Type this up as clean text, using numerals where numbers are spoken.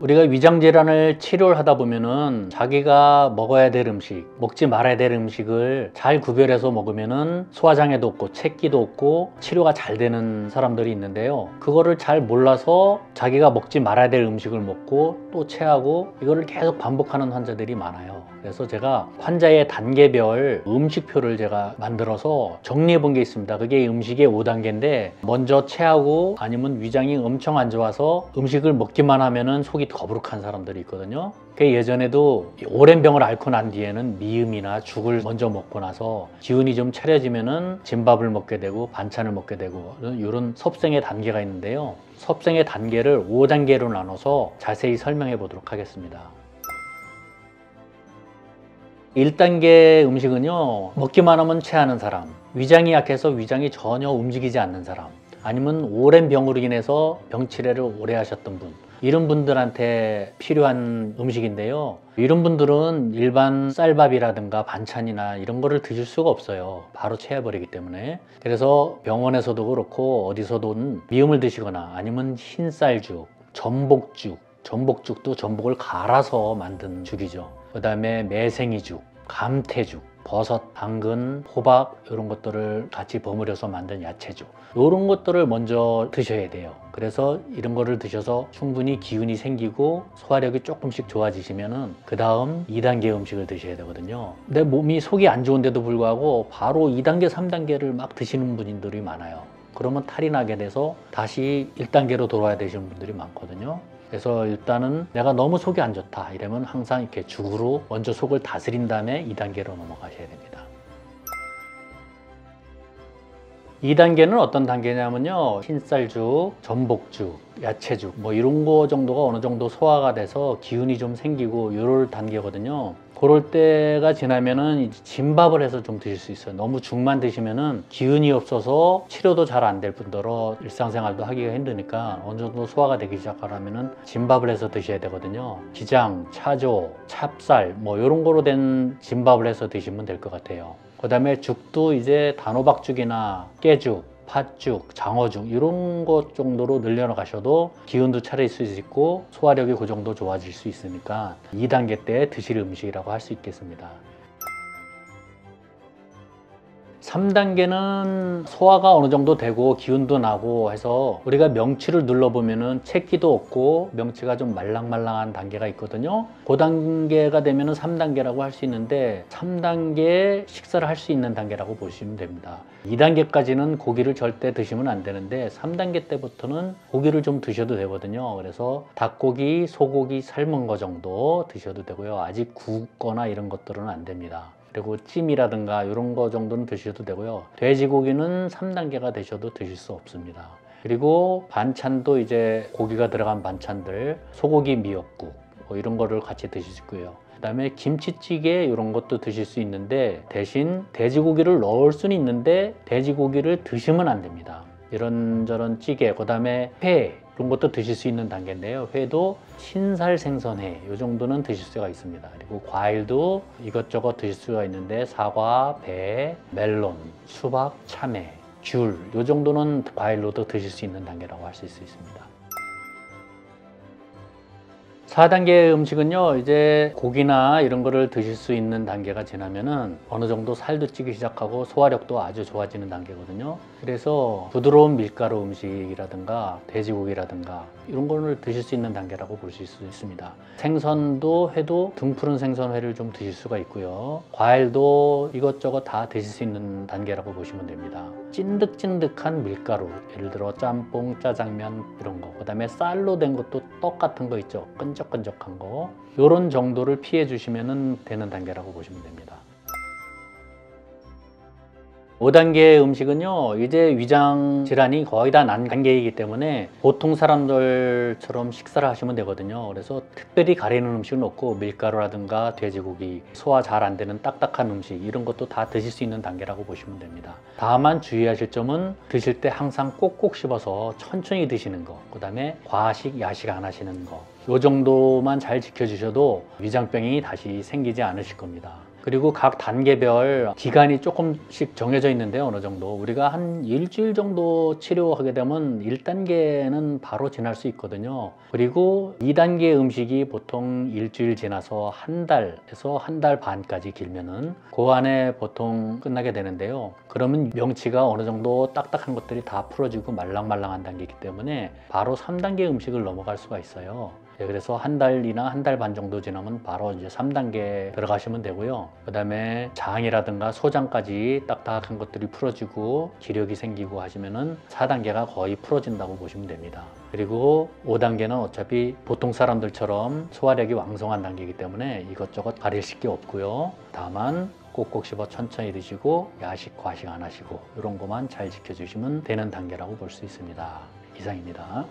우리가 위장질환을 치료를 하다 보면은 자기가 먹어야 될 음식, 먹지 말아야 될 음식을 잘 구별해서 먹으면은 소화장애도 없고 체기도 없고 치료가 잘 되는 사람들이 있는데요. 그거를 잘 몰라서 자기가 먹지 말아야 될 음식을 먹고 또 체하고 이거를 계속 반복하는 환자들이 많아요. 그래서 제가 환자의 단계별 음식표를 제가 만들어서 정리해 본 게 있습니다. 그게 음식의 5단계인데 먼저 체하고 아니면 위장이 엄청 안 좋아서 음식을 먹기만 하면은 속이 거부룩한 사람들이 있거든요. 그 예전에도 오랜 병을 앓고 난 뒤에는 미음이나 죽을 먼저 먹고 나서 기운이 좀 차려지면은 진밥을 먹게 되고 반찬을 먹게 되고 이런 섭생의 단계가 있는데요. 섭생의 단계를 5단계로 나눠서 자세히 설명해 보도록 하겠습니다. 1단계 음식은요, 먹기만 하면 체하는 사람, 위장이 약해서 위장이 전혀 움직이지 않는 사람, 아니면 오랜 병으로 인해서 병치레를 오래 하셨던 분, 이런 분들한테 필요한 음식인데요. 이런 분들은 일반 쌀밥이라든가 반찬이나 이런 거를 드실 수가 없어요. 바로 체해버리기 때문에. 그래서 병원에서도 그렇고 어디서도 미음을 드시거나 아니면 흰쌀죽, 전복죽, 전복죽도 전복을 갈아서 만든 죽이죠. 그 다음에 매생이죽, 감태죽, 버섯, 당근, 호박 이런 것들을 같이 버무려서 만든 야채죽, 이런 것들을 먼저 드셔야 돼요. 그래서 이런 거를 드셔서 충분히 기운이 생기고 소화력이 조금씩 좋아지시면은 그 다음 2단계 음식을 드셔야 되거든요. 내 몸이 속이 안 좋은데도 불구하고 바로 2단계, 3단계를 막 드시는 분들이 많아요. 그러면 탈이 나게 돼서 다시 1단계로 돌아야 되시는 분들이 많거든요. 그래서 일단은 내가 너무 속이 안 좋다 이러면 항상 이렇게 죽으로 먼저 속을 다스린 다음에 2단계로 넘어가셔야 됩니다. 2단계는 어떤 단계냐면요, 흰쌀죽, 전복죽, 야채죽 뭐 이런 거 정도가 어느 정도 소화가 돼서 기운이 좀 생기고 이럴 단계거든요. 그럴 때가 지나면은 진밥을 해서 좀 드실 수 있어요. 너무 죽만 드시면은 기운이 없어서 치료도 잘 안 될 뿐더러 일상생활도 하기가 힘드니까 어느 정도 소화가 되기 시작하려면은 진밥을 해서 드셔야 되거든요. 기장, 차조, 찹쌀 뭐 이런 거로 된 진밥을 해서 드시면 될 것 같아요. 그 다음에 죽도 이제 단호박죽이나 깨죽, 팥죽, 장어죽 이런 것 정도로 늘려나가셔도 기운도 차릴 수 있고 소화력이 그 정도 좋아질 수 있으니까 2단계 때 드실 음식이라고 할 수 있겠습니다. 3단계는 소화가 어느 정도 되고 기운도 나고 해서 우리가 명치를 눌러보면은 채기도 없고 명치가 좀 말랑말랑한 단계가 있거든요. 그 단계가 되면은 3단계라고 할 수 있는데 3단계 식사를 할 수 있는 단계라고 보시면 됩니다. 2단계까지는 고기를 절대 드시면 안 되는데 3단계 때부터는 고기를 좀 드셔도 되거든요. 그래서 닭고기, 소고기 삶은 거 정도 드셔도 되고요. 아직 굽거나 이런 것들은 안 됩니다. 그리고 찜이라든가 이런 거 정도는 드셔도 되고요. 돼지고기는 3단계가 되셔도 드실 수 없습니다. 그리고 반찬도 이제 고기가 들어간 반찬들, 소고기 미역국 뭐 이런 거를 같이 드실 수 있고요. 그 다음에 김치찌개 이런 것도 드실 수 있는데 대신 돼지고기를 넣을 수는 있는데 돼지고기를 드시면 안 됩니다. 이런저런 찌개, 그 다음에 회 이런 것도 드실 수 있는 단계인데요. 회도 신살 생선회 이 정도는 드실 수가 있습니다. 그리고 과일도 이것저것 드실 수가 있는데 사과, 배, 멜론, 수박, 참외, 귤 이 정도는 과일로도 드실 수 있는 단계라고 할 수 있습니다. 4단계 음식은요, 이제 고기나 이런 거를 드실 수 있는 단계가 지나면은 어느 정도 살도 찌기 시작하고 소화력도 아주 좋아지는 단계거든요. 그래서 부드러운 밀가루 음식이라든가 돼지고기라든가 이런 거를 드실 수 있는 단계라고 볼 수 있습니다. 생선도 회도 등푸른 생선회를 좀 드실 수가 있고요. 과일도 이것저것 다 드실 수 있는 단계라고 보시면 됩니다. 찐득찐득한 밀가루, 예를 들어 짬뽕, 짜장면 이런 거, 그 다음에 쌀로 된 것도 떡 같은 거 있죠. 끈적끈적한 거, 이런 정도를 피해 주시면 되는 단계라고 보시면 됩니다. 5단계 음식은요, 이제 위장 질환이 거의 다 난 단계이기 때문에 보통 사람들처럼 식사를 하시면 되거든요. 그래서 특별히 가리는 음식은 없고 밀가루라든가 돼지고기, 소화 잘 안 되는 딱딱한 음식 이런 것도 다 드실 수 있는 단계라고 보시면 됩니다. 다만 주의하실 점은 드실 때 항상 꼭꼭 씹어서 천천히 드시는 거, 그 다음에 과식, 야식 안 하시는 거, 이 정도만 잘 지켜주셔도 위장병이 다시 생기지 않으실 겁니다. 그리고 각 단계별 기간이 조금씩 정해져 있는데요. 어느 정도 우리가 한 일주일 정도 치료하게 되면 1단계는 바로 지날 수 있거든요. 그리고 2단계 음식이 보통 일주일 지나서 한 달에서 한 달 반까지 길면은 그 안에 보통 끝나게 되는데요. 그러면 명치가 어느 정도 딱딱한 것들이 다 풀어지고 말랑말랑한 단계이기 때문에 바로 3단계 음식을 넘어갈 수가 있어요. 그래서 한 달이나 한 달 반 정도 지나면 바로 이제 3단계 들어가시면 되고요. 그 다음에 장이라든가 소장까지 딱딱한 것들이 풀어지고 기력이 생기고 하시면은 4단계가 거의 풀어진다고 보시면 됩니다. 그리고 5단계는 어차피 보통 사람들처럼 소화력이 왕성한 단계이기 때문에 이것저것 가리실 게 없고요. 다만 꼭꼭 씹어 천천히 드시고 야식, 과식 안 하시고 이런 것만 잘 지켜주시면 되는 단계라고 볼 수 있습니다. 이상입니다.